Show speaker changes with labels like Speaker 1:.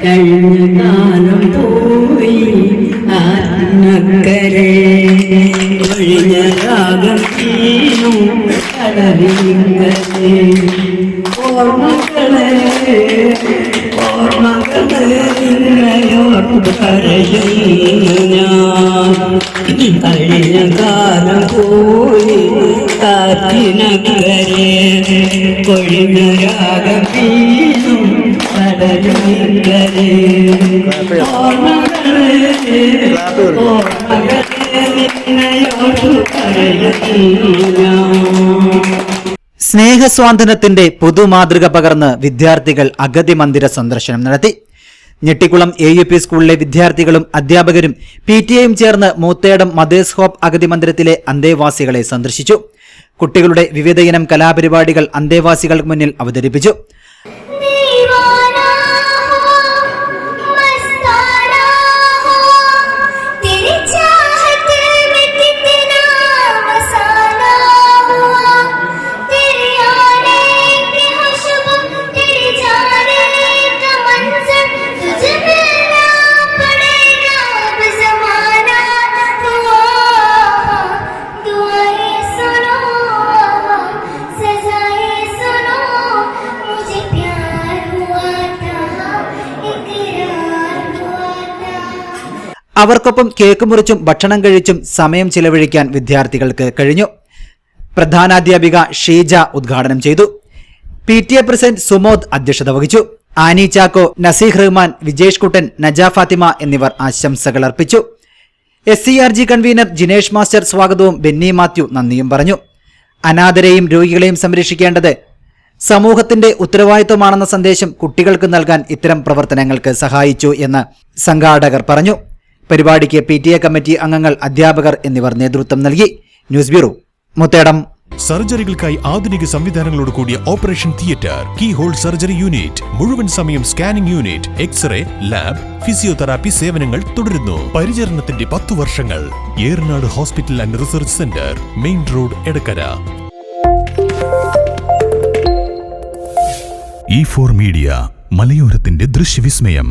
Speaker 1: കഴിഞ്ഞ കാലം പോയി ആത്മക്കരെ ഒഴിഞ്ഞ രാഗം തീരും കടലിങ്കരെ ഓർമ്മകളെ നിന്നയോർത്ത് കരയുന്നു ഞാൻ കഴിഞ്ഞ കാലം പോയി കാറ്റിനക്കരെ കൊഴിഞ്ഞ രാഗം തീരും കടലിങ്കരെ ഓർമ്മകളെ നിന്നയോർത്ത് കരയുന്നു ഞാൻ.
Speaker 2: സ്നേഹസ്വാന്തനത്തിന്റെ പുതുമാതൃക പകർന്ന് വിദ്യാർത്ഥികൾ അഗതി മന്ദിര സന്ദർശനം നടത്തി. ഞെട്ടിക്കുളം AUP സ്കൂളിലെ വിദ്യാർത്ഥികളും അധ്യാപകരും PTA-യും ചേർന്ന് മൂത്തേടം മദേഴ്സ് ഹോപ്പ് അഗതി മന്ദിരത്തിലെ അന്തേവാസികളെ സന്ദർശിച്ചു. കുട്ടികളുടെ വിവിധയിനം കലാപരിപാടികൾ അന്തേവാസികൾക്ക് മുന്നിൽ അവതരിപ്പിച്ചു. അവർക്കൊപ്പം കേക്ക് മുറിച്ചും ഭക്ഷണം കഴിച്ചും സമയം ചിലവഴിക്കാൻ വിദ്യാർത്ഥികൾക്ക് കഴിഞ്ഞു. പ്രധാനാധ്യാപിക ഷീജ ഉദ്ഘാടനം ചെയ്തു. PTA പ്രസിഡന്റ് സുമോദ് അധ്യക്ഷത വഹിച്ചു. ആനി ചാക്കോ, നസീഹ് റഹ്മാൻ, വിജേഷ് കുട്ടൻ, നജ ഫാത്തിമ എന്നിവർ ആശംസകൾ അർപ്പിച്ചു. SCRG കൺവീനർ ജിനേഷ് മാസ്റ്റർ സ്വാഗതവും ബെന്നി മാത്യു നന്ദിയും പറഞ്ഞു. അനാഥരെയും രോഗികളെയും സംരക്ഷിക്കേണ്ടത് സമൂഹത്തിന്റെ ഉത്തരവാദിത്വമാണെന്ന സന്ദേശം കുട്ടികൾക്ക് നൽകാൻ ഇത്തരം പ്രവർത്തനങ്ങൾക്ക് സഹായിച്ചു എന്ന് സംഘാടകർ പറഞ്ഞു. പരിപാടിക്ക് PTA കമ്മിറ്റി അംഗങ്ങൾ, അധ്യാപകർ എന്നിവർ നേതൃത്വം നൽകി. News bureau, Muthedam.
Speaker 3: സർജറികൾക്കായി ആധുനിക സംവിധാനങ്ങളോട് കൂടിയ operation theatre, keyhole surgery unit, മുഴുവൻ സമയം scanning unit, X-ray, lab, physiotherapy സേവനങ്ങൾ തുടരുന്നു. പരിചരണത്തിന്റെ 10 വർഷങ്ങൾ. Eranad hospital and research centre, main road, Edakkara. E4 media, മലയോരത്തിന്റെ ദൃശ്യവിസ്മയം.